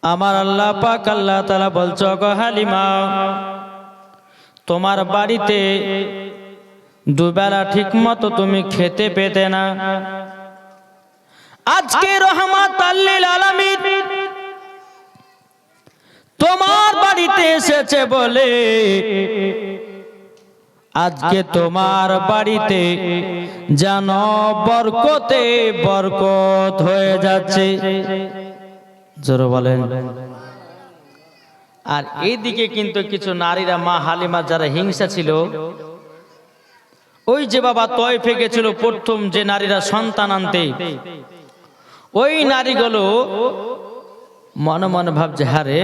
আমার আল্লাহ পাক আল্লাহ তাআলা বলছো গো হালিমা, তোমার বাড়িতে দুবেলা ঠিক মতো তুমি খেতে পেতে না। আজকে রহমাতাল লিল আলামিন তোমার বাড়িতে এসেছে বলে আজকে তোমার বাড়িতে যেন বরকতে বরকত হয়ে যাচ্ছে। জোরে বলেন। আর এইদিকে কিন্তু কিছু নারীরা মা হালিমা যারা হিংসা ছিল, ওই যে বাবা তয়েফে গেছিল প্রথম যে নারীরা সন্তান আনতে, ওই নারীগুলো মনে মনে ভাবছে হারে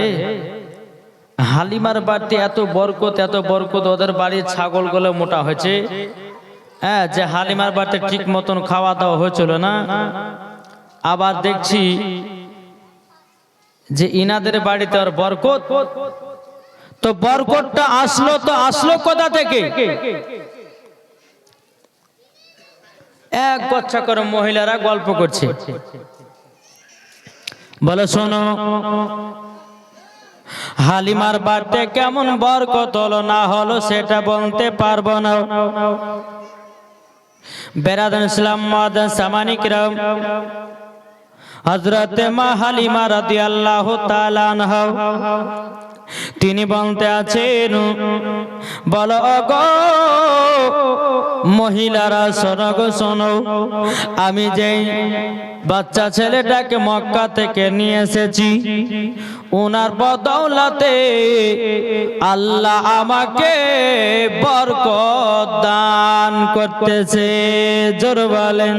হালিমার বাড়িতে এত বরকত, ওদের বাড়ির ছাগলগুলো মোটা হয়েছে, হ্যাঁ, যে হালিমার বাড়িতে ঠিক মতন খাওয়া দাওয়া হয়েছিল না। আবার দেখছি যে ইনাদের বাড়িতে আর বরকত, তো বরকতটা আসলো কোথা থেকে? এক গচ্ছা করে মহিলারা গল্প করছে, বলে শোনো হালিমার বাড়িতে কেমন বরকত হলো না হলো সেটা বলতে পারবো না। বেরাদান ইসলাম মাদান সামানিকরাম, হযরতে মা হালিমা রাদিয়াল্লাহু তাআলা আনহা তিনি বলতে আছেন, বলো গো মহিলারা শোনো গো শোনো, আমি যেই বাচ্চা ছেলেটাকে মক্কা থেকে নিয়ে এসেছি, ওনার বদৌলতে আল্লাহ আমাকে বরকত দান করতেছে। জোরে বলেন,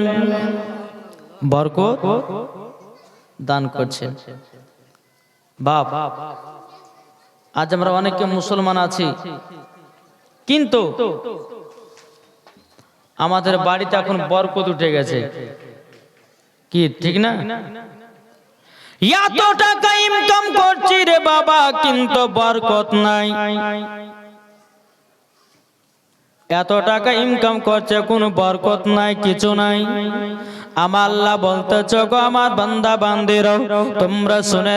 বরকত দান করছেন। বাপ, আজ আমরা অনেকে মুসলমান আছি, কিন্তু আমাদের বাড়িতে এখন বরকত উঠে গেছে, কি ঠিক না? এত টাকা ইনকাম করছি রে বাবা, কিন্তু বরকত নাই। এত টাকা ইনকাম করছে, কোনো বরকত নাই, কিছু নাই। আমার আল্লাহ বলতেছো গো আমার বান্দা বান্দিরা, তোমরা শুনে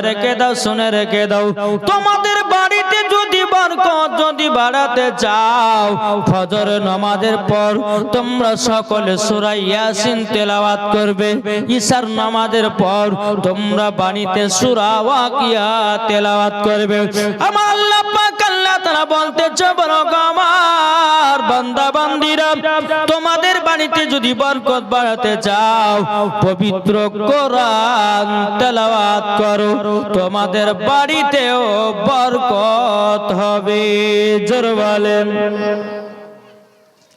রেখে দাও, তোমাদের বাড়িতে যদি বরকত যদি বাড়াতে চাও, ফজর নামাজের পর তোমরা সকলে সূরা ইয়াসিন তেলাওয়াত করবে। ইশার নামাজের পর তোমরা বাড়িতে সূরা ওয়াকিয়া তেলাওয়াত করবে। আমার আল্লাহ পাক আল্লাহ তাআলা বলতেছো বলো গো আমার বান্দা বান্দিরা, তোমাদের বাড়িতে যদি বরকত বাড়াতে চাও, পবিত্র কোরআন তেলাওয়াত করো, তোমাদের বাড়িতেও বরকত হবে। জোরে বলেন।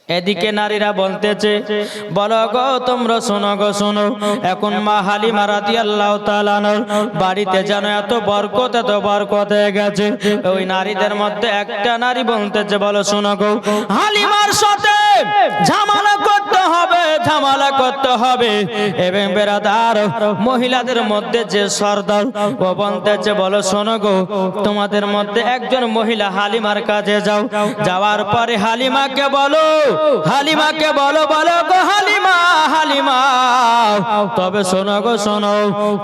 এদিকে নারীরা বলতেছে, বলো গো তোমরা শোনো গো শোনো, এখন মা হালিমা রাদিয়াল্লাহু তাআলা আনহার বাড়িতে যেন এত বরকত হয়ে গেছে। ওই নারীদের মধ্যে একটা নারী বলতেছে, বলো শোনো গো হালিমার সাথে ঝামেলা করতে হবে। এবং বেরাদার মহিলাদের মধ্যে যে সর্দার, ও বলতেছে বলো শোনো গো, তোমাদের মধ্যে একজন মহিলা হালিমার কাছে যাওয়ার পরে হালিমাকে বলো বলো গো হালিমা, তবে শোনো গো শোনো,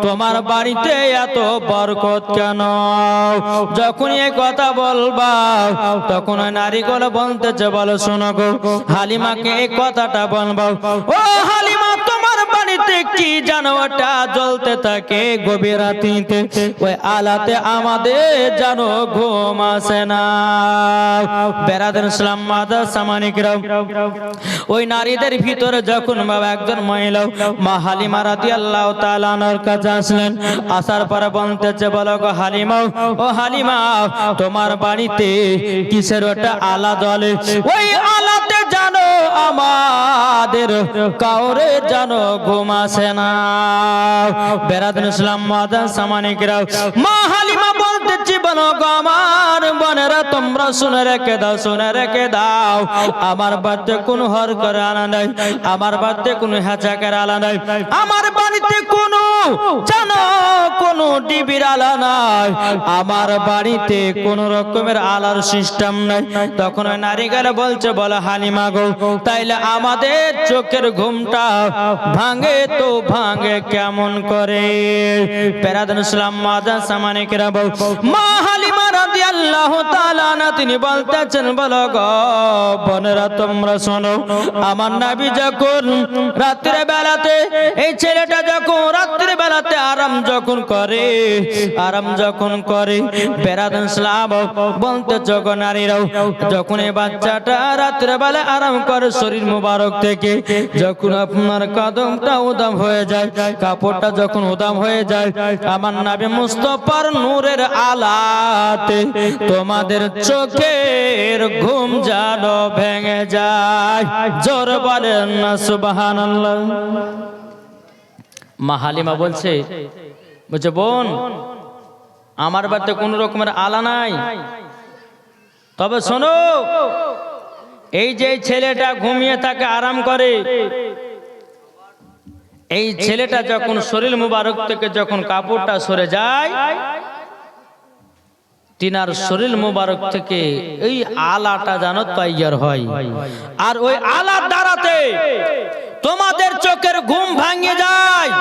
তোমার বাড়িতে এত বরকত কেন? যখন এই কথা বলবা, তখন ওই নারীগুলো বলতেছে, বলো শোনো গো হালিমাকে এই কথাটা বলবা, ও হালিমা তোমার বাড়িতে কি জানো ওটা জ্বলতে থাকে গভীর রাতে, ওই আলাতে আমাদের জানো ঘুম আসে না। বেরাদার ইসলাম মাদার সামানিকরাম, ওই নারীদের ভিতরে যখন বাবা একজন মহিলা মা হালিমা রাদিয়াল্লাহু তাআলা আনহার কাছে আসলেন, আসার পরে বলতেছে, বলো গো হালিমা, ও হালিমা তোমার বাড়িতে কিসের ওটা আলা জ্বলে? ওই আলাতে জানো আমাদের কাউরে জানো ঘুম আসে না। বেরাদার ইসলাম মাদার সামানিকরাম, মা হালিমা বলতেছি, বলো গো আমার বোনেরা তোমরা শুনে রেখে দাও, আমার বাড়িতে কোনো হর করে আনা নাই, আমার বাড়িতে কোনো হ্যাচাকের আলা নাই, আমার বাড়িতে কোনো যেন কোনো ডিবির আলা নাই, আমার বাড়িতে কোনো রকমের আলার সিস্টেম নাই। তখন ওই নারী গেলে বলছে, বলে হালিমা গো, তাইলে আমাদের চোখের ঘুমটা ভাঙে তো ভাঙে কেমন করে? পেরাদান ইসলাম মাদান সামানিকেরা বল, মা হালিমা রাদিয়াল্লাহু তাআলা না তিনি বলতেছেন, বলো গো বোনেরা তোমরা শোনো, আমার নবী যখন রাত্রে বেলাতে, এই ছেলেটা যখন রাত্রে বেলাতে আরাম যখন করে পেরাদান ইসলাম বলতে যখন নারীরাও যখন এই বাচ্চাটা রাত্রে বেলা আরাম করে, শরীর মুবারক থেকে যখন আপনার কদমটা উদাম হয়ে যায়, কাপড়টা যখন উদাম হয়ে যায়, আমার নবী মুস্তাফার নূরের আলাতে তোমাদের চোখের ঘুম যেন ভেঙে যায়। জোর বলেন না সুবহানাল্লাহ। মা হালিমা বলছে বোন, আমার বাড়িতে কোন রকমের আলা নাই, তবে শোনো, এই যে ছেলেটা ঘুমিয়ে থাকে আরাম করে, এই ছেলেটা যখন শরীর মুবারক থেকে যখন কাপড়টা সরে যায়, তিনার শরীর মুবারক থেকে এই আলাটা যেন তৈয়ার হয়, আর ওই আলার দ্বারাতে তোমাদের চোখের ঘুম ভাঙে যায়।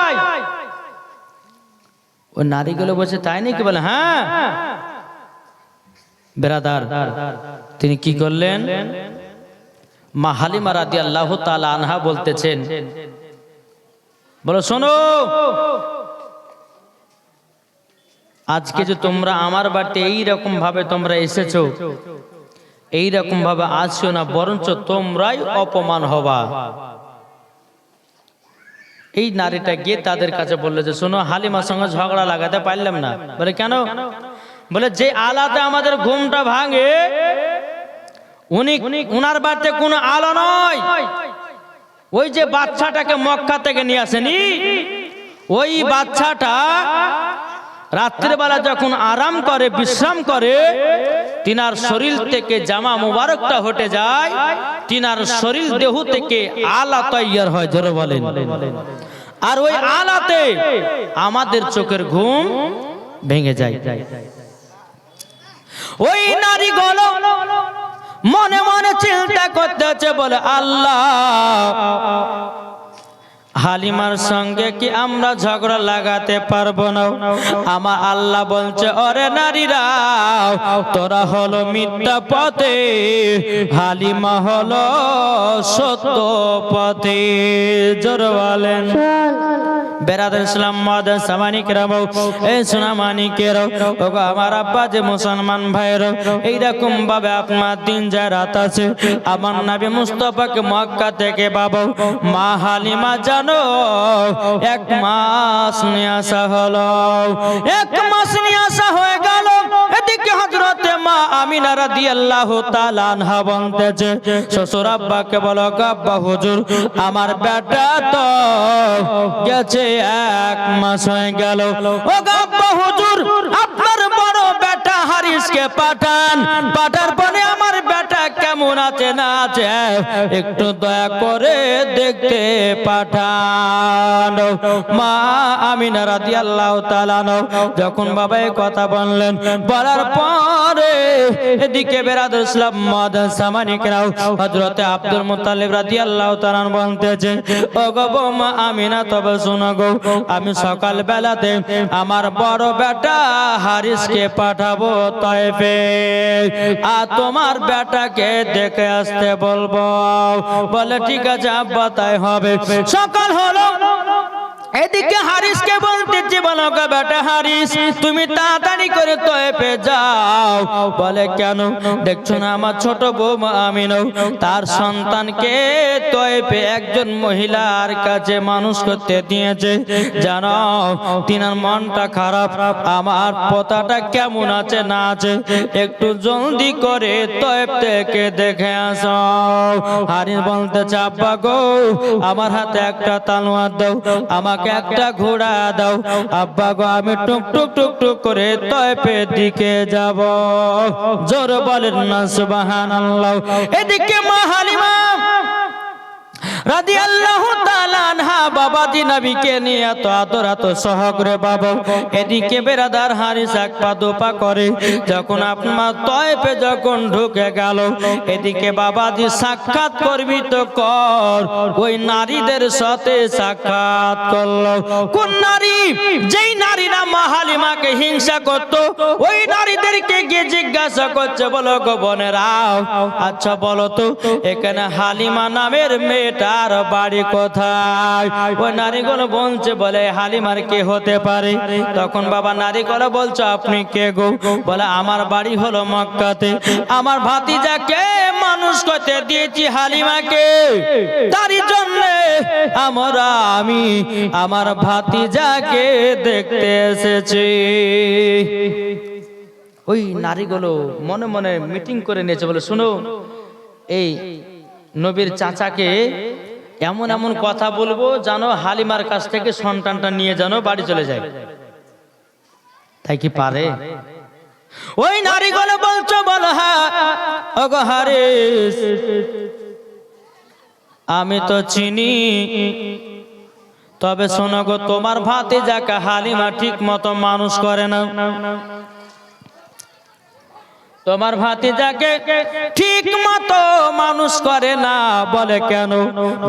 ওই নারীগুলো বলছে তাই নাকি? বলে হ্যাঁ বেরাদার। তিনি কি করলেন? মা হালিমা রাদিয়াল্লাহু তাআলা আনহা বলতেছেন, বলো শোনো, আজকে যে তোমরা আমার বাড়িতে এইরকম ভাবে তোমরা এসেছো, এইরকম ভাবে আসছো না, বরঞ্চ তোমরাই অপমান হবা। এই নারীটা গিয়ে তাদের কাছে বললো যে শোনো, হালিমার সঙ্গে ঝগড়া লাগাতে পারলাম না। বলে কেন? বলে যে আলাতে আমাদের ঘুমটা ভাঙে, উনার বাড়িতে কোনো আলো নয়, ওই যে বাচ্চাটাকে মক্কা থেকে নিয়ে আসেনি, ওই বাচ্চাটা রাত্রিবেলা যখন আরাম করে, বিশ্রাম করে, তিনার শরীর থেকে জামা মুবারকটা হটে যায়, তিনার শরীর দেহ থেকে আলা তৈয়ার হয়। ধরে বলেন, আর ওই আলাতে আমাদের চোখের ঘুম ভেঙে যায়। ওই নারীগুলো মনে মনে চিন্তা করতেছে, বলে আল্লাহ, হালিমার সঙ্গে কি আমরা ঝগড়া লাগাতে পারবো না? আমার আল্লাহ বলছে, ওরে নারীরা, তোরা হলো মিথ্যা পথে, হালিমা হলো সত্য পথে। জোর বলেন। বেরাদার ইসলাম মাদার সামানিকেরাও, এই সোনা মানিকেরাও, ওগো আমার আব্বা যে মুসলমান ভাইরা, এইরকম ভাবে আপনার দিন যায় রাত আছে, আমার নবী মুস্তাফাকে মক্কা থেকে বাবা মা হালিমা জানো 1 মাস নিয়ে আসা হলো, 1 মাস নিয়ে আসা হয়ে গেল। এদিকে হযরতে মা আমিনা রাদিয়াল্লাহু তাআলা আনহা বলতেছে, শ্বশুর আব্বাকে বলো, আব্বা হুজুর, আমার বেটা তো গেছে 1 মাস হয়ে গেল। ও আব্বা হুজুর, আপনার বড় বেটা হারিসকে পাঠার পরে আমার বেটা কেমন আছে না আছে একটু দয়া করে দেখতে পাঠান। মা আমিনা রাদিয়াল্লাহু তাআলা যখন বাবা এই কথা বললেন, বলার পরে এদিকে বেরাদার ইসলাম মাদার সামানিকরাও হযরতে আব্দুল মুত্তালিব রাদিয়াল্লাহু তাআলা বলতেছে, ও গো মা আমিনা, তবে শোনো গো, আমি সকাল বেলাতে আমার বড় বেটা হারিসকে পাঠাবো তায়েফে, আর তোমার বেটাকে দেখে আসতে বলবো। বলে ঠিক আছে আব্বা, তাই হবে। সকাল হলো, এদিকে হারিসকে বলতেছি, বলো গো বেটা হারিস, তুমি তাড়াতাড়ি করে তায়েফে যাও। বলে কেন? দেখছো না আমার ছোট বউ আমিনা তার সন্তানকে তায়েফে একজন মহিলার কাছে মানুষ করতে দিয়েছে। জানো, তিনার মনটা খারাপ, আমার পোতাটা কেমন আছে না আছে, একটু জলদি করে তায়েফ থেকে দেখে আসো। হারিস বলতেছে, আব্বা গো, আমার হাতে একটা তলোয়ার দাও, আমাকে একটা ঘোড়া দাও। আব্বা গো, আমি টুক টুক টুক টুক করে তায়েফের দিকে যাব। জোর বলেন না সুবহানাল্লাহ। এদিকে মা হালিমা রাদিয়াল্লাহু তাআলা আনহা বাবাজি নবীকে নিয়ে এত আদর এত সহকারে বাবা এদিকে বেরাদার হারিস এক পা দুপা করে যখন আপনার তয়েফে যখন ঢুকে গেল এদিকে বাবাজি সাক্ষাৎ করবি তো কর ওই নারীদের সাথে সাক্ষাৎ করলো কোন নারী যেই নারীরা মা হালিমাকে হিংসা করত ওই নারীদেরকে গিয়ে জিজ্ঞাসা করছে বলো গো বোনেরাও আচ্ছা বলো তো এখানে হালিমা নামের মেয়েটার বাড়ি কোথায় ওই নারীগুলো বলছে বলে হালিমার কে হতে পারে তখন বাবা নারীগুলো বলছে আপনি কে গো বলে আমার বাড়ি হলো মক্কাতে আমার ভাতিজাকে মানুষ করতে দিয়েছি হালিমাকে তারই জন্য আমি আমার ভাতিজাকে দেখতে এসেছি ওই নারীগুলো মনে মনে মিটিং করে নিয়েছে বলে শুনো এই নবীর চাচাকে এমন এমন কথা বলবো জানো হালিমার কাছ থেকে সন্তানটা নিয়ে জানো বাড়ি চলে যায় তাই কি পারে ওই নারীগুলো বলছো বলো হ্যাঁ ওগো হারিস আমি তো চিনি তবে শোনো গো তোমার ভাতিজাকে হালিমা ঠিক মতো মানুষ করে না তোমার ভাতিজাকে ঠিক মতো মানুষ করে না বলে কেন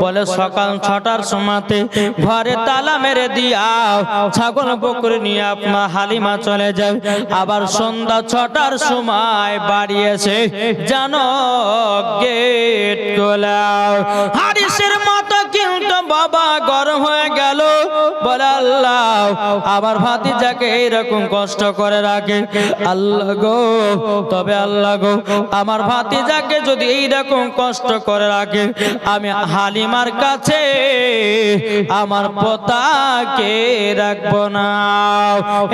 বলে সকাল 6টার সময়তে ঘরে তালা মেরে দিয়াও ছাগল বকরি নিয়ে আপনার হালিমা চলে যায় আবার সন্ধ্যা 6টার সময় বাড়ি এসে জানো গেট খোলাও হারিসের মতো কিন্তু বাবা গরম হয়ে গেল বলে আল্লাহ আমার ভাতিজাকে এইরকম কষ্ট করে রাখে আল্লাহ গো তবে আল্লাহ গো আমার ভাতিজাকে যদি এইরকম কষ্ট করে রাখে আমি হালিমার কাছে আমার পোতাকে রাখবো না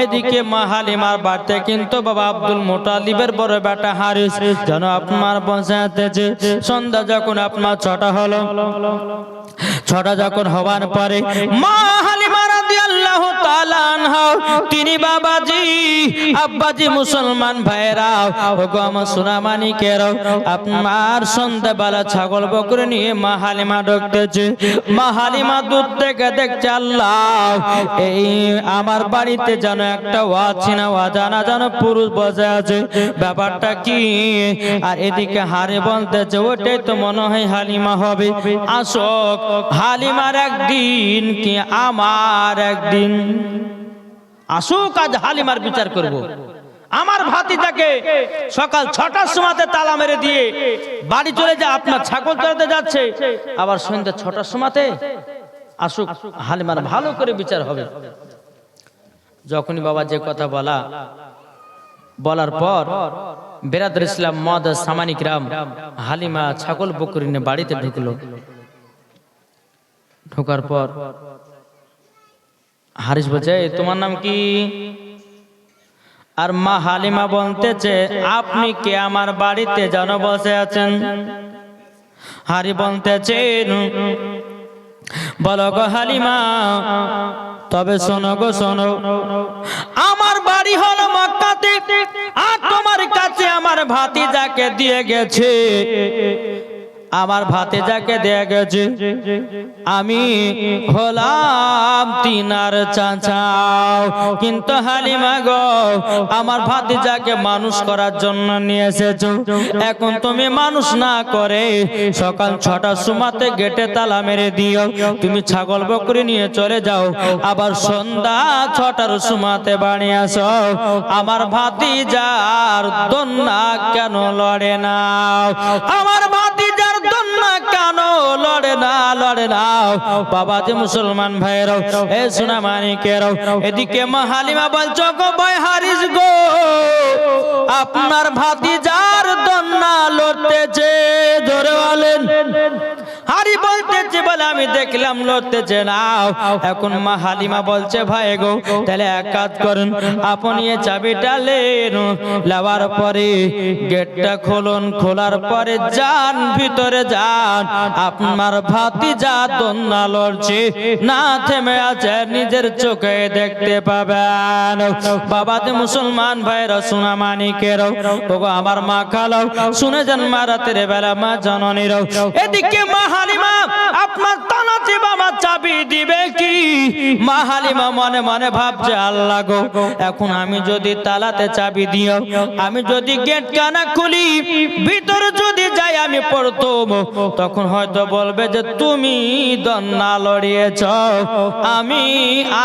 এদিকে মা হালিমার বাড়িতে কিন্তু বাবা আব্দুল মুতালিবের বড় বেটা হারিস যেন আপনার বসাতেছে সন্ধ্যা যখন আপনার 6টা হলো 6টা যখন হওয়ার পরে মা হালিমা রাদিয়াল্লাহু তাআলা আনহা তিনি বাবাজি আব্বাজি মুসলমান ভাইরা ওগো আমার সোনামানিকেরাও আপনার সন্ধ্যাবেলা ছাগল বকরি নিয়ে মা হালিমা ঢুকতেছে মা হালিমা দূর থেকে দেখছে আল্লাহ এই আমার বাড়িতে যেন একটা অচেনা অজানা যেন পুরুষ বসে আছে ব্যাপারটা কি আর এদিকে হারে বলতেছে ওটাই তো মনে হয় হালিমা হবে আসক হালিমার একদিন কি আমার একদিন আসুক আজ হালিমার বিচার করব আমার ভাতিজাকে সকাল 6টার সময়তে তালা মেরে দিয়ে বাড়ি চলে যায় আপনার ছাগল চড়াতে যাচ্ছে আবার সন্ধ্যা 6টার সময়তে আসুক হালিমার ভালো করে বিচার হবে যখনই বাবা যে কথা বলার পর বেরাদর ইসলাম মদ সামানিক রাম হালিমা ছাগল বকরি নিয়ে বাড়িতে ঢুকলো ঢোকার পর হারিস বলছে তোমার নাম কি আর মা হালিমা বলতেছে আপনি কে আমার বাড়িতে যেন বসে আছেন হারি বলতেছেন বলো গো হালিমা তবে শোনো গো শোনো আমার বাড়ি হলো মক্কাতে আর তোমার কাছে আমার ভাতিজাকে দিয়ে গেছে আমার ভাতিজাকে দিয়ে গেছে আমি হলাম তিনার চাচা কিন্তু হালিমা গো আমার ভাতিজাকে মানুষ করার জন্য নিয়ে এসেছো এখন তুমি মানুষ না করে সকাল 6টার সময়তে গেটে তালা মেরে দিও তুমি ছাগল বকরি নিয়ে চলে যাও আবার সন্ধ্যা 6টার সময়তে বাড়ি আসো আমার ভাতিজার দন্না কেন লড়ে না আমার ভাতিজার দন্না কেন লড়ে না বাবা যে মুসলমান ভাইরাও এ সোনা মানিকেরাও এদিকে মা হালিমা বলছো গো ভাই হারিস গো আপনার ভাতিজার দন্না লড়তেছে ধরে বলেন হারি বলতেছে বলে আমি দেখলাম কাম লড়তেছে নাও। এখন মা হালিমা বলছে ভাই গো তাহলে এক কাজ করুন, আপনি এই চাবিটা নেন, নেওয়ার পরে গেটটা খুলুন, খোলার পরে যান ভিতরে যান, আপনার ভাতিজা দোলনা লড়ছে না থেমে আছে নিজের চোখে দেখতে পাবেন। বাবাতে মুসলমান ভাইরা সোনা মানিকের ওগো আমার মা খালো শুনে যান মা রাতের বেলা মা জননীর এদিকে মা হালিমা আপনার তানাতে বাবা চাবি দিবে কি? মা হালিমা মনে মনে ভাবছে আল্লাহ গো এখন আমি যদি তালাতে চাবি দিও, আমি যদি গেট কানা খুলি ভিতরে যদি যাই আমি প্রথম, তখন হয়তো বলবে যে তুমি দন্না লড়িয়েছ, আমি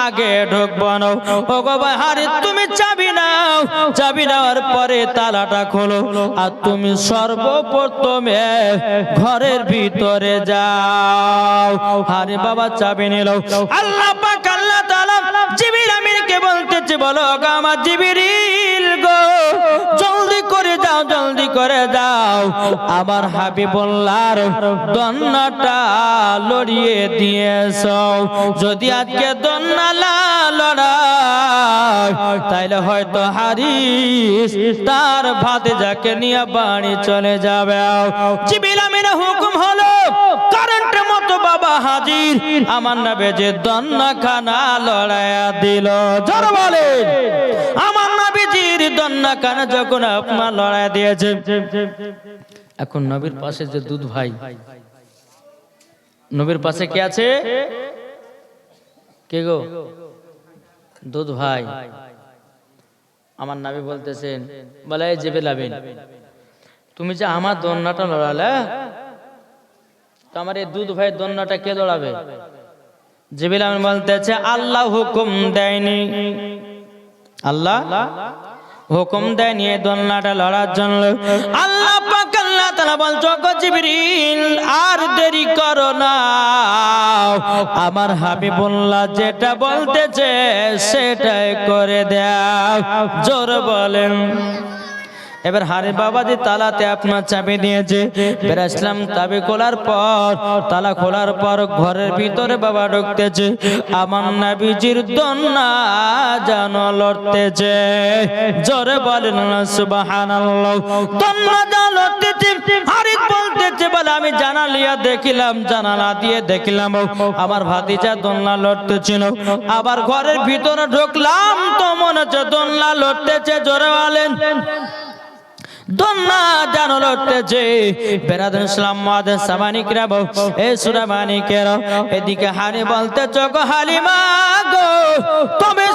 আগে ঢুকবো না। ও গো ভাই হারি তুমি চাবি নাও, চাবি নেওয়ার পরে তালাটা খোলো আর তুমি সর্বপ্রথমে ঘরের ভিতরে যাও। আরে বাবা চাবি নিল, আল্লাহ পাক আল্লাহ তাআলা জিবরিল আমিনকে বলতেছে বলো গো আমার জিবরিল গো জলদি করে যাও, জলদি করে যাও, আমার হাবিবুল্লাহর দন্নাটা লড়িয়ে দিয়েছো। যদি আজকে দন্না লড়াই তাইলে হয়তো হারিস তার ভাতিজাকে নিয়ে বাড়ি চলে যাবে। জিবরিল আমিনের হুকুম হলো কারেন্টের মতো বাবা হাজির, আমার নবী যে দন্না খানা লড়াইয়া দিল। জোরে বলেন আমার নবীজির দন্না খানা যখন আপনার লড়াই দিয়েছে। এখন নবীর পাশে যে দুধ ভাই, নবীর পাশে কে আছে? কে গো? দুধ ভাই। আমার নবী বলতেছেন বলে এই জিবরিল আমিন তুমি যে আমার দন্নাটা লড়ালে, তো আমার এই দুধ ভাই দন্নাটা কে লড়াবে? জিবরিল আমিন বলতেছে আল্লাহ হুকুম দেয়নি, আল্লাহ হুকুম দেয়নি এই দন্নাটা লড়ার জন্য। আল্লাহ পাক আল্লাহ তাআলা বলছো গো জিবরিল আর দেরি করো না, আমার হাবিবুল্লাহ যেটা বলতেছে সেটাই করে দাও। জোর বলেন। এবার হারে বাবাজি তালাতে আপনার চাবি দিয়েছে, বেরাসলাম চাবি খোলার পর তালা খোলার পর ঘরের ভিতরে বাবা ঢুকতেছে, আমার নবীজির দন্না যেন লড়তেছে। জোরে বলেন সুবহানাল্লাহ। দন্না যেন লড়তেছে, হারিস বলতেছে বলে আমি জানালিয়া দেখিলাম, জানালা দিয়ে দেখিলাম আমার ভাতিজা দন্না লড়তেছিল। আবার ঘরের ভিতরে ঢুকলাম তো মনে হচ্ছে দন্না লড়তেছে। জোরে বলেন দন্না জানো লড়তেছে। বেরাদুল ইসলাম মাদের সামানিকরা এ সূরা মানিকের এদিকে হারি বলতে চোখ হালিমা গো তুমি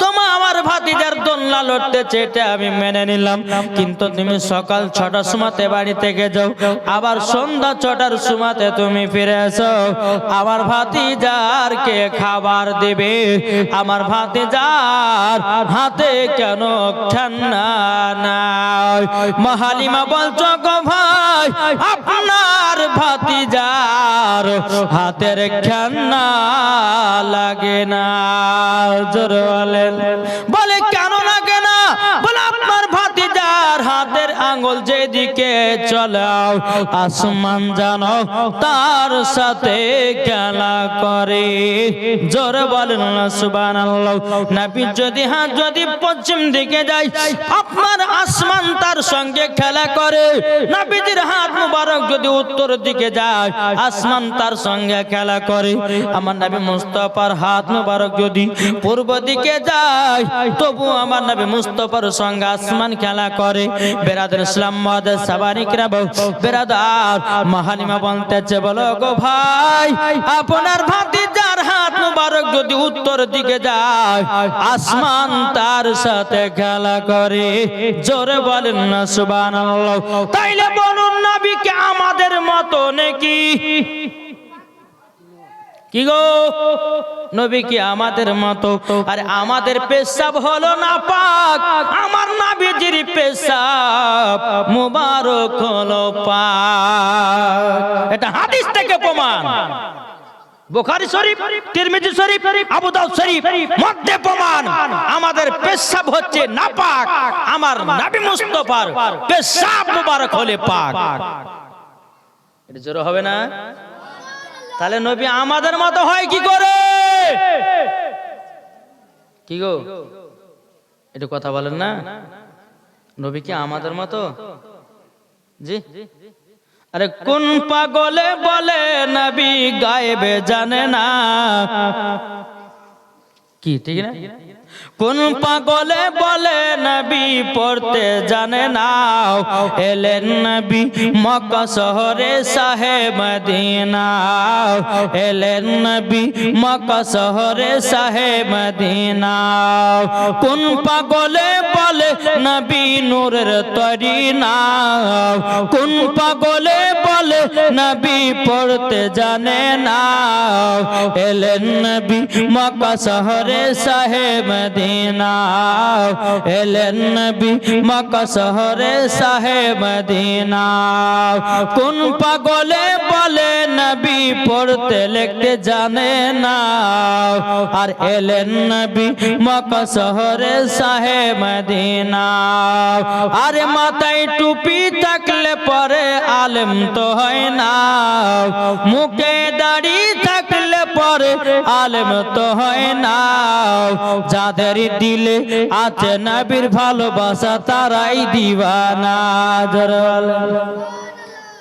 তোমার আমার ভাতিজার দন্না লড়তেছে এটা আমি মেনে নিলাম, কিন্তু তুমি সকাল 6টার সময়তে বাড়ি থেকে যাও, আবার সন্ধ্যা 6টার সময়তে তুমি ফিরে এসো। আমার ভাতিজার কে খাবার দেবে? আমার ভাতিজার হাতে কেন ঠান্ডা নাই? মা হালিমা বলছো গো ভাই আপনার ভাতিজার হাতের ঠান্ডা লাগে না। জোরে বলেন। বলে কেন লাগে না? বলে আপনার ভাতিজার হাতের আঙ্গুল যেদিকে চলাও আসমান জানো তার সাথে খেলা করে। জোরে বলেন না সুবহানাল্লাহ। নবী যদি হাত যদি পশ্চিম দিকে যায় আপনার আসমান তার সঙ্গে খেলা করে, নবীজির হাত মুবারক যদি উত্তর দিকে যায় আসমান তার সঙ্গে খেলা করে। আমার নবী মুস্তাফার হাত মুবারক যদি পূর্ব দিকে যায় তবু আমার নবী মুস্তাফার সঙ্গে আসমান খেলা করে। বেরাদুল ইসলাম মাদের সাবানিকরা বেরাদার মা হালিমা বলতেছে বলো গো ভাই আপনার ভাতিজার হাত মুবারক যদি উত্তর দিকে যায় আসমান তার সাথে খেলা করে। জোরে বলেন না সুবহানাল্লাহ। তাইলে বলুন নবী কি আমাদের মতো নাকি? কি গো নবী কি আমাদের মতো? আরে আমাদের পেশাব হলো না পাক, আমার নবীজির পেশাব মুবারক হলো পাক। এটা হাদিস থেকে প্রমাণ। বুখারী শরীফ, তিরমিজি শরীফ, আবু দাউদ শরীফ মধ্যে প্রমাণ আমাদের পেশাব হচ্ছে নাপাক, আমার নবী মুস্তাফার পেশাব মুবারক হলে পাক। এটা জোরে হবে না? তাহলে নবী আমাদের মতো হয় কি করে? কি গো একটু কথা বলেন না, নবী কি আমাদের মতো? জি, আরে কোন পাগলে বলে নবী গায়েবে জানে না? কি ঠিক না? কোন পাগলে বলে নবী পড়তে জানে না? এলেন নবী মক্কা শহরে শাহে মদিনা, এলেন নবী মক্কা শহরে শাহে মদিনা। কোন পাগলে বলে নবী নূরের তরি না? কোন পাগলে বলে নবী পড়তে জানে না? এলেন নবী মক্কা শহরে শাহে মদিনা, এলেন নবী মক্কা শহরে শাহে মদিনা। কোন পাগলে বলে নবী পড়তে লিখতে জানে না? আর এলেন নবী মক্কা শহরে শাহে মদিনা। আরে মাথায় টুপি থাকলে পরে আলেম তো হয় না, মুখে দাড়ি থাকলে পরে আলেম তো হয় না। যাদের দিলে আছে নবীর ভালোবাসা তারাই দিওয়ানা।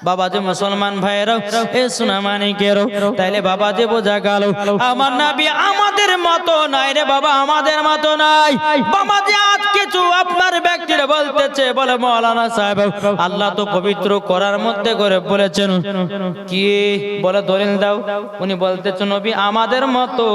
বাবা যে মুসলমান ভাইরাও এ সোনা মানিকেরও, তাইলে বাবা যে বোঝা গেল আমার নবী আমাদের মতো নাই রে বাবা, আমাদের মতো নাই বাবা। যে আজ কিছু আপনার ব্যক্তিরা বলতেছে, বলে মাওলানা সাহেব আল্লাহ তো পবিত্র করার মধ্যে করে বলেছেন, কি বলে দলিল দাও। উনি বলতেছেন নবী আমাদের মতো,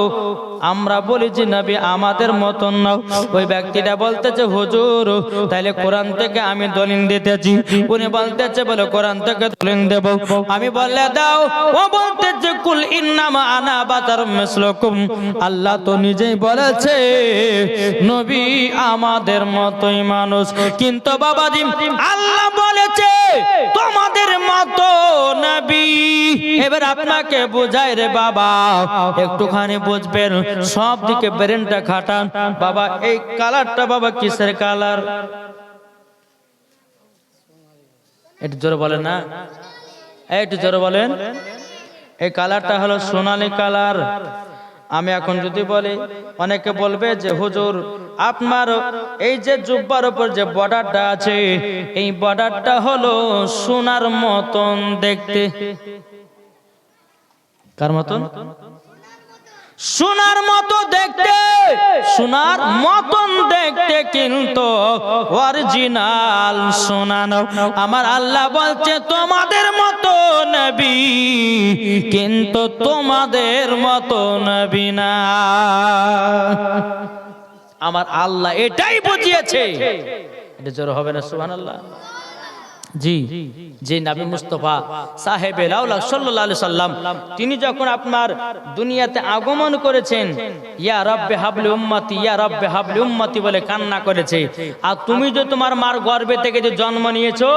আমরা বলি যে নবী আমাদের মতো না। ওই ব্যক্তিটা বলতেছে হুজুর তাইলে কোরআন থেকে আমি দলিল দিতেছি। উনি বলতেছে বলে কোরআন থেকে দলিল দেব। আমি বললে দাও। ও বলতেছে কুল ইন্নামা আনা বাশারুম মিসলুকুম, আল্লাহ তো নিজেই বলেছে নবী আমাদের মতোই মানুষ, কিন্তু বাবাজি আল্লাহ বলেছে তোমাদের মতো নবী। এবার আপনাকে বোঝাই রে বাবা, একটুখানি বুঝবেন, সব দিকে ব্রেনটা খাটান বাবা। এই কালারটা বাবা কিসের কালার? একটু জোরে বলেন না, একটু জোরে বলেন। এই কালারটা হলো সোনালী কালার। আমি এখন যদি বলি অনেকে বলবে যে হুজুর আপনার এই যে জুব্বার উপর যে বর্ডারটা আছে, এই বর্ডারটা হলো সোনার মতন দেখতে। কার মতন? সোনার মতো দেখতে, সোনার মতন দেখতে, কিন্তু অরিজিনাল সোনা না। আমার আল্লাহ বলছে তোমাদের মতো নবী, কিন্তু তোমাদের মতো নবী না। আমার আল্লাহ এটাই বুঝিয়েছে। এটা জোর হবে না সুবহানাল্লাহ? জি, যে নবী মুস্তাফা সাহেবে লাউলা সাল্লাল্লাহু আলাইহি সাল্লাম তিনি যখন আপনার দুনিয়াতে আগমন করেছেন, ইয়া রাব্বি হাবলি উম্মতি, ইয়া রাব্বি হাবলি উম্মতি বলে কান্না করেছে। আর তুমি যে তোমার মার গর্ভে থেকে যে জন্ম নিয়েছো,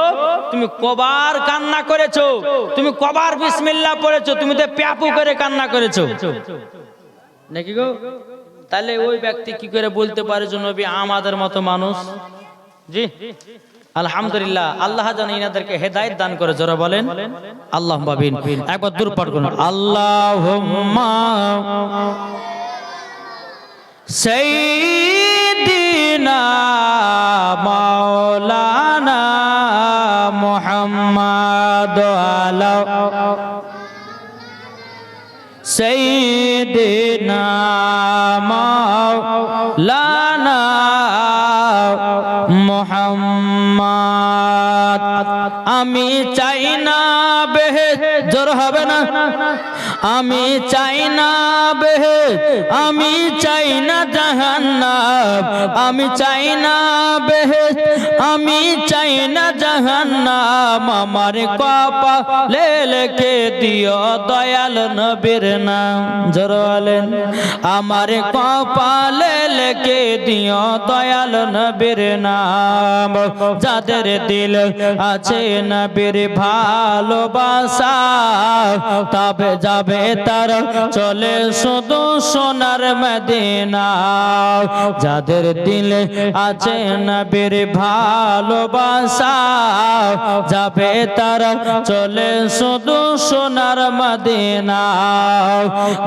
তুমি কবার কান্না করেছো? তুমি কবার বিসমিল্লাহ পড়েছো? তুমি তো প্যাপু করে কান্না করেছো নাকি গো? তাহলে ওই ব্যক্তি কি করে বলতে পারে যে নবী আমাদের মতো মানুষ? জি আলহামদুলিল্লাহ, আল্লাহ যেন ইনাদেরকে হেদায়েত দান করে। জোরে বলেন আল্লাহুম্মা আমিন। একবার দূর পাঠ করুন, আল্লাহুম্মা সাইয়্যিদিনা মাওলানা মুহাম্মাদ আলা সাইয়্যিদিনা মাওলানা মুহাম্মদ। আমি চাই না বেহেশত, জোর হবে না, আমি চাই না বেহেশত, আমি চাই না জাহান্নাম, আমি চাই না বেহেশত, আমি চাই না জাহান্নাম। আমার কপালে লিখে দিও দয়াল নবীর নাম। জোর বলেন, আমার কপালে লিখে দিও দয়াল নবীর নাম। যাদের দিল আছে নবীর ভালোবাসা, তবে যাবে যাবে তারা চলে শুধু সোনার মদিনা যাদের দিলে আছে নবীর ভালোবাসা যাবে তারা চলে শুধু সোনার মদিনা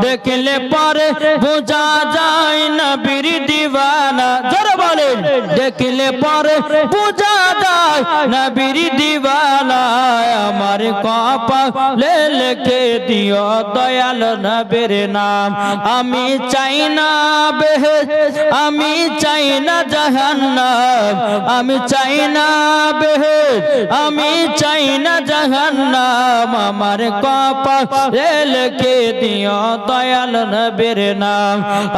দেখলে পরে বোঝা যায় নবীর দিওয়ানা জোরে বলেন দেখলে পরে বোঝা যায় নবীর দিওয়ানা আমার কপালে লিখে দিও দয়াল নবীর নাম আমি চাই না বেহেশত আমি চাই না জাহান্নাম আমি চাই না বেহেশত আমি চাই না জাহান্নাম আমার কপালে লিখে দিও দয়াল নবীর নাম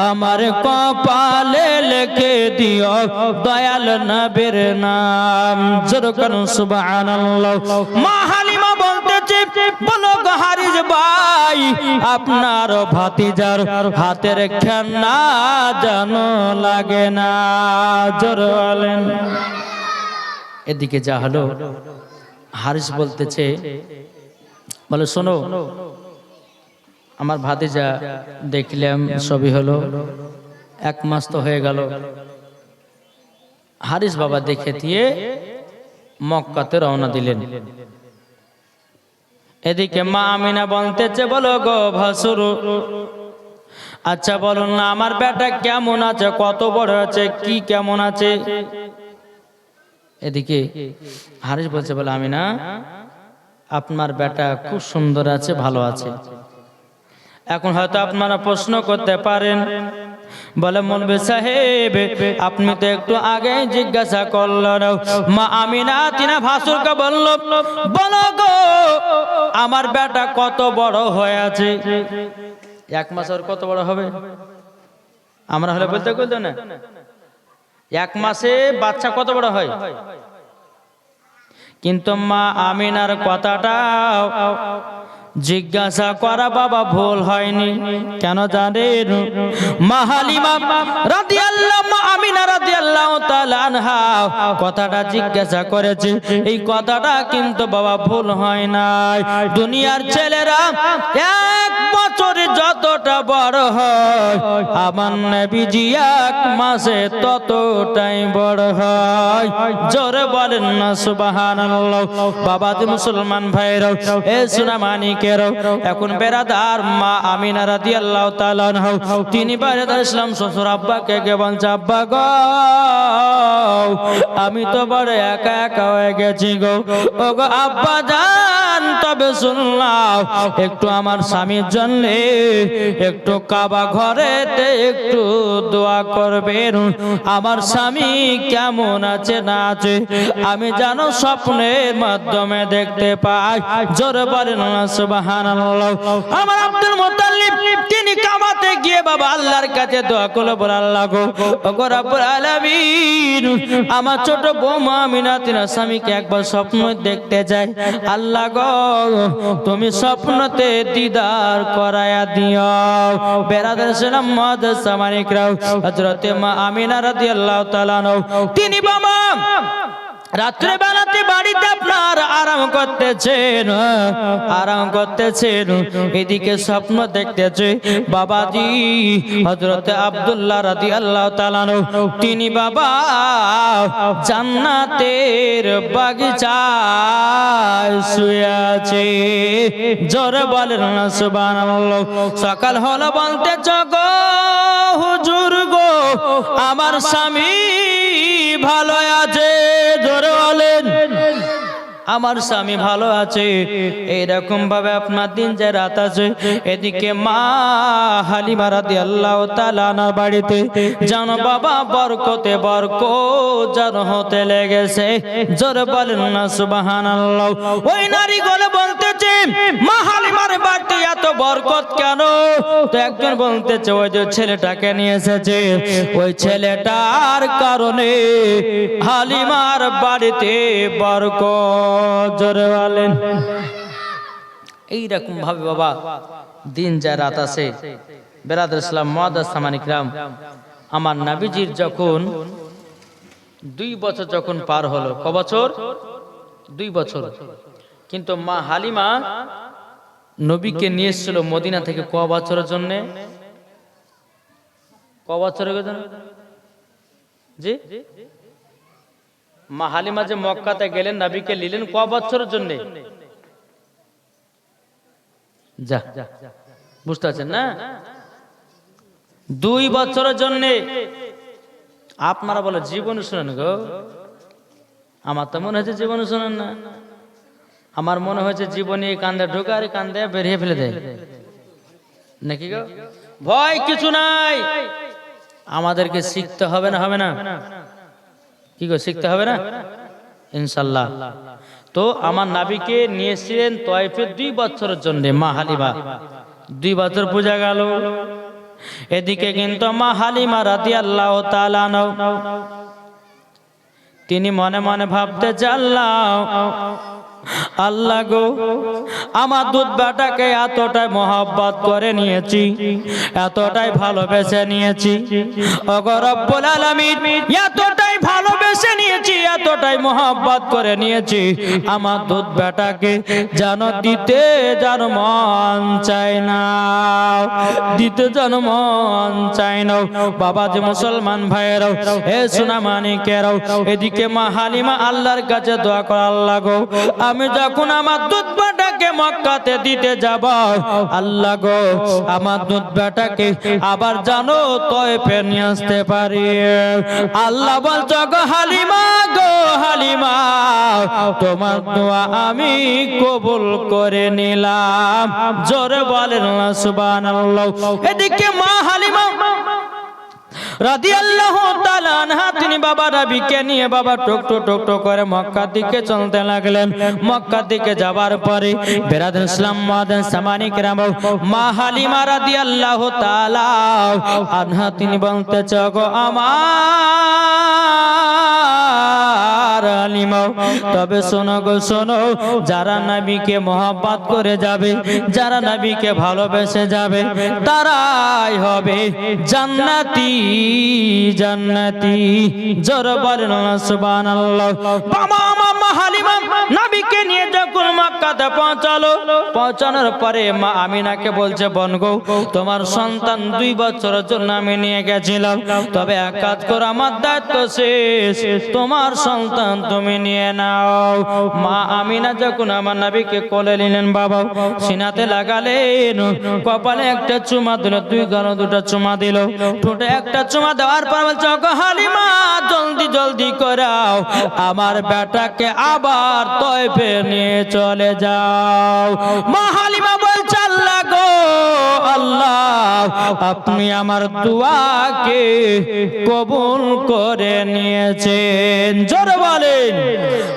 আমার কপালে লিখে দিও দয়াল নবীর নাম জোরে করুন সুবহানাল্লাহ মা হালিমা বলতেছে বলো গো হারিস ভাই আপনার ভাতিজার হাতের খেলনা জানো লাগে না জোরে বলেন এদিকে যা হলো হারিস বলতেছে বলে শোনো আমার ভাতিজা দেখলাম সবই হলো 1 মাস তো হয়ে গেল হারিস বাবা দেখে দিয়ে মক্কাতে রওনা দিলেন এদিকে মা আমিনা বলতেছে বলো গো ভাসুর আচ্ছা বলুন না আমার বেটা কেমন আছে কত বড় আছে কি কেমন আছে এদিকে হারিস বলছে বলে আমিনা আপনার বেটা খুব সুন্দর আছে ভালো আছে এখন হয়তো আপনারা প্রশ্ন করতে পারেন বলে মৌলভী সাহেব আপনি তো একটু আগে জিজ্ঞাসা করলেন মা আমিনা তিনা ভাসুরকে বলল বলো গো আমার বেটা কত বড় হয়ে আছে 1 মাস আর কত বড় হবে আমরা হলে বলতে বলতো না 1 মাসে বাচ্চা কত বড় হয় কিন্তু মা আমিনার কথাটা জিজ্ঞাসা করা বাবা ভুল হয়নি কেন জানেন মা হালিমা রাদিয়াল্লাহু আমিনা রাদিয়াল্লাহু তাআলা আনহা কথাটা জিজ্ঞাসা করেছে এই কথাটা কিন্তু বাবা ভুল হয় নাই দুনিয়ার ছেলেরা 1 বছরে যতটা বড় হয় আমার নবীজি 1 মাসে ততটাই বড় হয় জোরে বলেন না সুবহানাল্লাহ বাবা মুসলমান ভাইরা এ সুনামানিক এখন বেরাদার মা আমিনা রাদিয়াল্লাহু তাআলা আনহা তিনি বেরাদার ইসলাম শ্বশুর আব্বাকে কে বলছে আব্বা গো আমি তো বড় একা একা হয়ে গেছি গো ও গো আব্বা জান তবে শুনলাম একটু আমার স্বামীর জন্য একটু কাবা ঘরেতে একটু দোয়া করবেন আমার স্বামী কেমন আছে না আছে আমি জানো স্বপ্নের মাধ্যমে দেখতে পাই জোরে বলেন না সুবহানাল্লাহ আমার আব্দুল মুত্তালিব তিনি কাবাতে গিয়ে বাবা আল্লাহর কাছে দোয়া করলো বলে আল্লাহ গো ওগো রব্বুল আলামিন আমার ছোট বৌমা আমিনা তিনার স্বামীকে একবার স্বপ্ন দেখতে যায় আল্লাহ গো তুমি স্বপ্নতে দিদার করায়া দিও বেরাদার সালাম মুআদ্দাস সামানিকরাও হযরত মা আমিনা রাদিয়াল্লাহু তাআলা তিনি বাবা রাত্রে বেলাতে বাড়িতে আপনার আরাম করতেছেন এদিকে স্বপ্ন দেখতেছে বাবাজি হযরত আব্দুল্লাহ রাদিয়াল্লাহু তাআলা তিনি বাবা জান্নাতের বাগিচায় শুয়ে আছে জোরে বলেন না সুবহানাল্লাহ সকাল হলো বলতেছ গো হুজুর গো আমার স্বামী ভালো আছে জোরে বলেন আমার স্বামী ভালো আছে এরকম ভাবে আপনার দিন যে রাত আছে এদিকে মা হালিমা রাদিয়াল্লাহু তাআলা না বাড়িতে জানো বাবা বরকতে বরকত জানো হতে লেগেছে জোরে বলেন না সুবহানাল্লাহ ওই নারী গলে বলতেছে মা হালিমার বাড়িতে এত বরকত কেন তো একজন বলতেছে ওই যে ছেলেটাকে নিয়ে এসেছে ওই ছেলেটার কারণে হালিমার বাড়িতে বরকত জোরে বলেন এইরকম ভাবে বাবা দিন যায় রাত আসে বেরাদার ইসলাম মুআদ্দাস সামানিকরাম আমার নবীজির যখন 2 বছর যখন পার হলো ক বছর 2 বছর কিন্তু মা হালিমা নবীকে নিয়ে এসেছিল মদিনা থেকে ক বছরের জন্য? ক বছরের জন্য? জি, মা হালিমা যে মক্কাতে গেলেন নবীকে নিলেন ক বছরের জন্য? যা বুঝতে পারছেন না? 2 বছরের জন্য। আপনারা বলে জীবন শুনেন গো, আমার তো মনে হয়েছে জীবন শুনেন না। আমার মনে হয়েছে জীবনী কান্দে ঢোকে আর কান্দে বেরিয়ে ফেলে দেয় নাকি গো? ভয় কিছু নাই, আমাদেরকে শিখতে হবে না? হবে না কি গো? শিখতে হবে না ইনশাল্লাহ। তো আমার নবীকে নিয়েছিলেন তয়েফে 2 বছরের জন্য মা হালিমা। 2 বছর পূজা গেল। এদিকে কিন্তু মা হালিমা রাদিয়াল্লাহু তাআলা আনহা তিনি মনে মনে ভাবতে আল্লাহ গো, আমার দুধ বেটাকে এতটাই মহব্বত করে নিয়েছি, এতটাই ভালোবেসে নিয়েছি, ওগো রব্বুল আলামিন এতটাই ভালোবেসে নিয়েছি, এতটাই মহব্বত করে নিয়েছি, আমার দুধ বেটাকে যেন দিতে যেন মন চায় না, দিতে যেন মন চায় না। বাবা যে মুসলমান ভাইয়েরাও, হে সোনা মানিকেরাও, এদিকে মা হালিমা আল্লাহর কাছে দোয়া করে, আল্লাহ গো, আমি যখন আমার দুধ বেটাকে মক্কাতে দিতে যাব, আল্লাহ গো, আমার দুধ বেটাকে আবার জানো তয়েফে নিয়ে আসতে পারি। আল্লাহ বলছো গো হালিমা, গো হালিমা, তোমার দোয়া আমি কবুল করে নিলাম। জোরে বলেন না সুবহানাল্লাহ। এদিকে মা হালিমা রাদিয়াল্লাহু তাআলা আনহা তিনি বাবা নবীকে নিয়ে বাবা টক টক করে মক্কার দিকে চলতে লাগলেন। মক্কার দিকে যাবার পরে বেরাদুল ইসলাম মাদান সামানি کرام মা হালিমা রাদিয়াল্লাহু তাআলা আনহা তিনি বলতে চাগো আমার হালিমা, তবে শোনো গো শোনো, যারা নবীকে মহব্বত করে যাবে, যারা নবীকে ভালোবেসে যাবে, তারাই হবে জান্নাতি জান্নাতি। জোরে বলেন সুবহানাল্লাহ। বাবা মা হালিমা নবীকে নিয়ে যখন মক্কাতে পৌঁছালো, পৌঁছানোর পরে মা আমিনাকে বলছে, বোন গো, তোমার সন্তান 2 বছরের জন্য আমি নিয়ে গেছিলাম, তবে এক কাজ করো, আমার দায়িত্ব শেষ, তোমার সন্তান তুমি নিয়ে নাও। মা আমিনা যখন আমার নবীকে কোলে নিলেন, বাবা সিনাতে লাগালেন, কপালে একটা চুমা দিল, 2 গালে 2টা চুমা দিল, ঠোঁটে একটা চুমা দেওয়ার পর বলছে, গো হালিমা জলদি জলদি করাও, আমার বেটাকে আবার তয়েফে নিয়ে চলে যাও। মা হালিমা বলছে, আল্লাহ গো আল্লাহ, আপনি আমার দুআকে কবুল করে নিয়েছেন। জোরে বলেন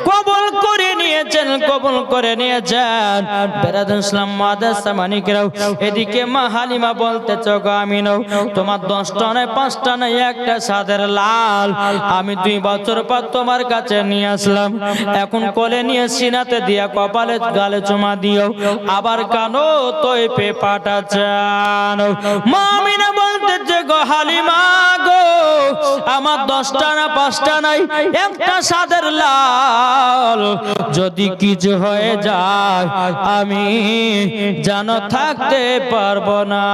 কবুল করে নিয়েছেন, কবুল করে নিয়েছেন। বেরাদুল ইসলাম মাদ্রাসা মানিকরাও, এদিকে মা হালিমা বলতে চগো আমিনা, তোমার 10টা নয় 5টা নয়, একটা সাদের লাল আমি 2 বছর পর তোমার কাছে নিয়ে আসলাম, এখন কোলে নিয়ে সিনাতে দিয়া কপালে গালে চুমা দিও, আবার কানো তয়েফে পাঠাচ্ছেন। মা আমিনা বলতে গো হালিমা গো, আমার 10টা না 5টা নাই, একটা সাদের লাল, যদি কিছু হয়ে যায় আমি যেন থাকতে পারবো না।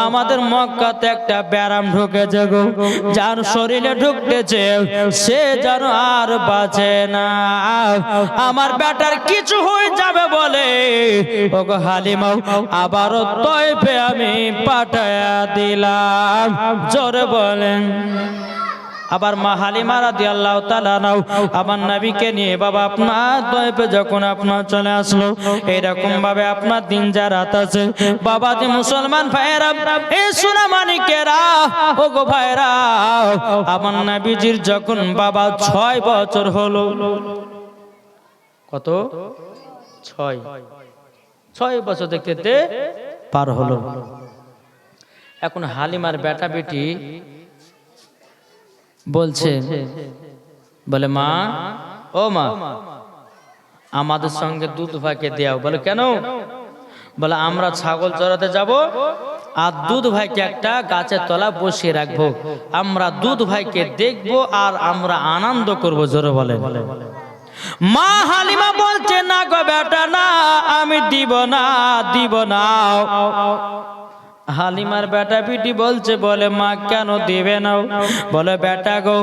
আমাদের মক্কাতে একটা ব্যারাম ঢুকেছে গো, যার শরীরে ঢুকতেছে সে যেন আর বাঁচে না, আমার বেটার কিছু হয়ে যাবে বলে ওগো হালিমা আবারও তয়েফে আমি পাঠায়া দিলাম। জোরে বলেন। আবার মা হালিমা রাদিয়াল্লাহু তাআলা আমার নবীকে নিয়ে বাবা আপনার তয়েফে যখন আপনার চলে আসলো, এরকম ভাবে আপনার দিন যা রাত আছে বাবা যে মুসলমান ভাইরা, এই সোনা মানিকেরা, ও গো ভাইরা, আমার নবীজির যখন বাবা 6 বছর হলো, কত 6 বছর দেখতে পার হলো। এখন হালিমার বেটা বেটি বলছে, বলে মা, ও মা, আমাদের সঙ্গে দুধ ভাইকে দেও। বলে কেন? বলে আমরা ছাগল চড়াতে যাব, আর দুধ ভাইকে একটা গাছের তলা বসিয়ে রাখবো, আমরা দুধ ভাইকে দেখবো আর আমরা আনন্দ করবো। জোরে বলে। মা হালিমা বলছে না গো বেটা না, আমি দিব না, দিব না। হালিমার বেটা পিটি বলছে, বলে মা কেন দিবে না? বলে বেটা গো,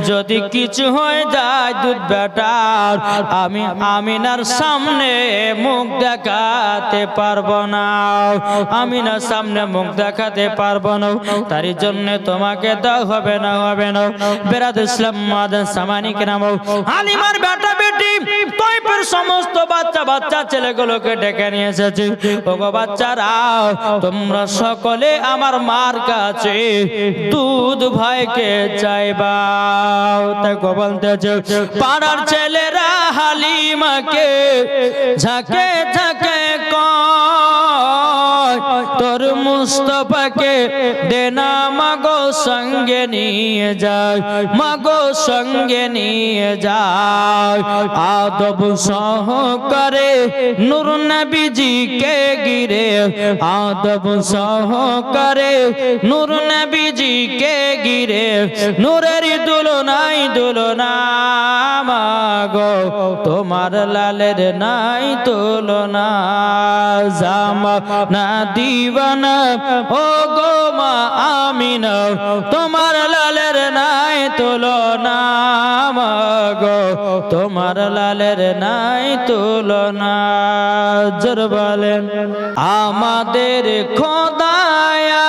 যদি কিছু হয়ে যায় দুধ বেটার, আমি আমিনার সামনে মুখ দেখাতে পারবো না, আমিনার সামনে মুখ দেখাতে পারবো না, তার জন্য তোমাকে দাও, হবে না, হবে না। বেরাদ ইসলাম মাদান সামানিক নাম। হালিমার বেটা বেটি তয়ফের সমস্ত বাচ্চা বাচ্চা ছেলেগুলোকে ডেকে নিয়ে এসেছে। ওগো বাচ্চারা, তোমরা সকলে আমার মার কাছে দুধ ভাইকে চাইবা। তাকে বলতেছে পাড়ার ছেলেরা হালিমাকে ঝাঁকে ঝাঁকে কয়, তোর মুস্তফাকে দেনা মাগো সঙ্গে নিয়ে যায়, মাগো সঙ্গে নিয়ে যায়। আদব সহকারে নূর নবীজিকে গিরে, আদব সহকারে নূর নবীজিকে গিরে, নূরের দুলনাই দুলনা মাগো, তোমার লালের নাই তুলনা। জামা না দিবানা ও গো মা আমিনা, তোমার লালের নাই তুলনা মাগো, তোমার লালের নাই তুলনা। জোর বলেন আমাদের খোদায়া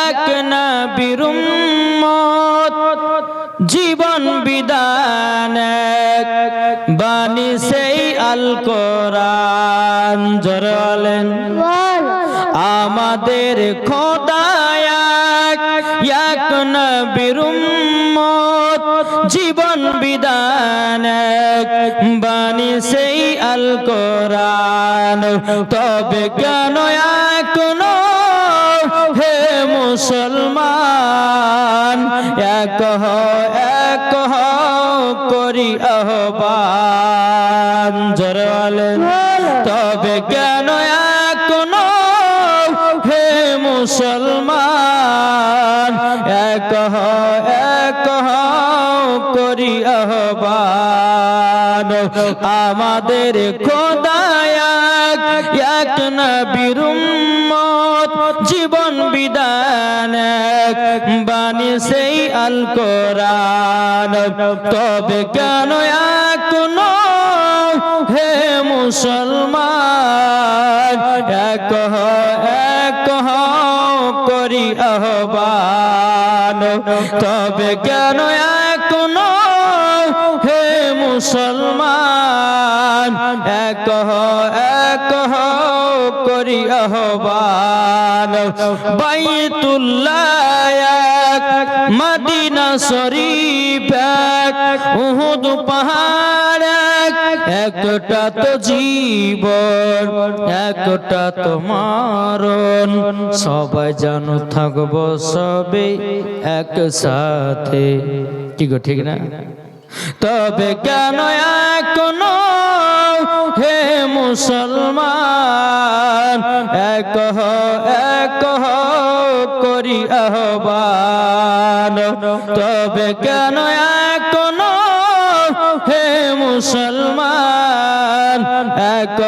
এক নবীর উম্মত, জীবন বিধান বাণী সেই আল কোরআন। জোর বলেন আমাদের খোদায়া এক নবীর উম্মত, জীবন বিধান বাণী সেই আল কোরআন। তবে কেন এখনো হে মুসলমান এক করি আহ্বান। জোরে বলেন তবে কেন এখনো হে মুসলমান এক করি আহ্বান। আমাদের খোদায়া এক নবীর উম্মত, জীবন বিধান বাণী সেই আল কোরআন। তবে কেন এখনো হে মুসলমান এক করি আহ্বান। তবে কেন এখনো হে মুসলমান এক করি আহ্বান। বাইতুল্লাহ মদিনা শরীফ উহুদ পাহাড়, একটা তো জীবন একটা তো মরণ, সবাই যেন থাকবো সবে একসাথে। ঠিক না? তবে কেন এখনো হে মুসলমান এক করি আহ্বান। তবে কেন এখনো হে মুসলমান এক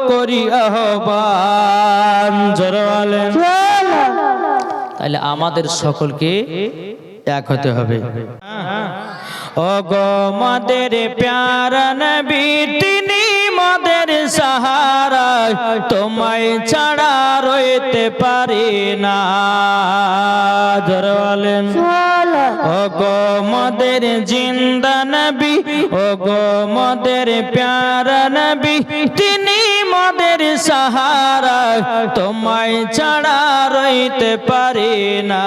করি আহ্বান। জোরে বলেন। তাহলে আমাদের সকলকে এক হতে হবে। ও গো মাদের প্যারা নবী, তিনি মাদের সাহারা, তোমায় ছাড়া রইতে পারি না। জোরে বলেন ও গো মাদের জিন্দা নবী, ও গো মাদের প্যারা নবী, তিনি মাদের সাহারা, তোমায় ছাড়া রইতে পারি না।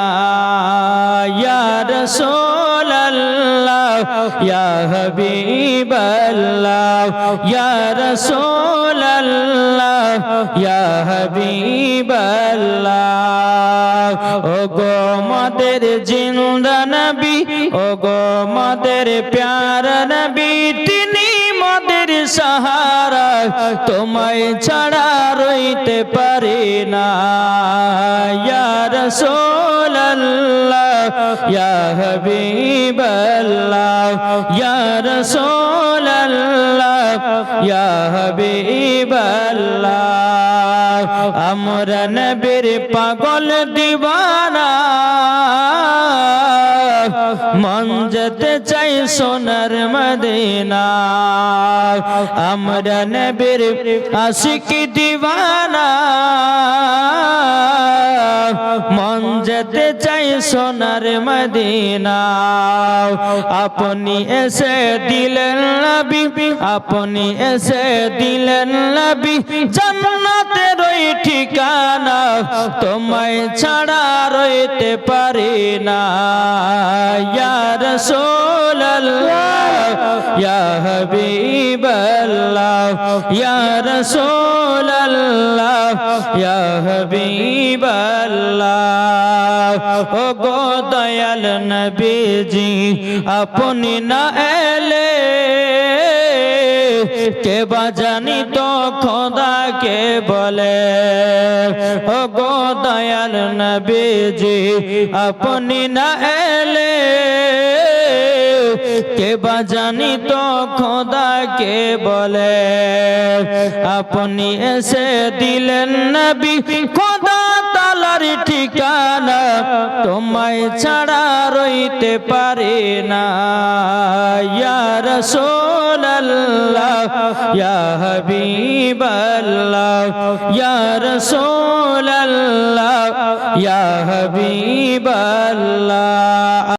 ইয়া রাসূলুল্লাহ ইয়া হাবিবাল্লাহ, ইয়া রাসূলুল্লাহ ইয়া হাবিবাল্লাহ। ও গো মাদের জিন্দা নবী, ও গো মাদের প্যারা নবী, তিনি মাদের সাহারা তোমায় ছাড়া রইতে পারি না ইয়া রাসূলুল্লাহ ইয়া হাবিবাল্লাহ ইয়া রাসূলুল্লাহ ইয়া হাবিবাল্লাহ আমরা নবীর পাগল দিওয়ানা মন যেতে চাই সোনার মদিনা আমরা নবীর আশিক দিওয়ানা মন যেতে চাই সোনার মদিনা আপনি এসে দিলেন নবী আপনি এসে দিলেন নবী জান্নাতের ওই ঠিকানা তোমায় ছাড়া রইতে পারি না ইয়া রাসূলুল্লাহ ইয়া হাবিবাল্লাহ ইয়া রাসূলুল্লাহ ইয়া হাবিবাল্লাহ ও গো দয়াল নবীজি আপনি না এলে কে বাজানি তো খোদাকে বলে ও গো দয়াল নবীজি আপনি না এলে কে বাজানি তো খোদাকে বলে আপনি এসে দিলেন নবী খোদা তাআলার ঠিকানা তোমায় ছাড়া রইতে পারি না ইয়া রাসূলুল্লাহ ইয়া হাবিবাল্লাহ ইয়া রাসূলুল্লাহ ইয়া হাবিবাল্লাহ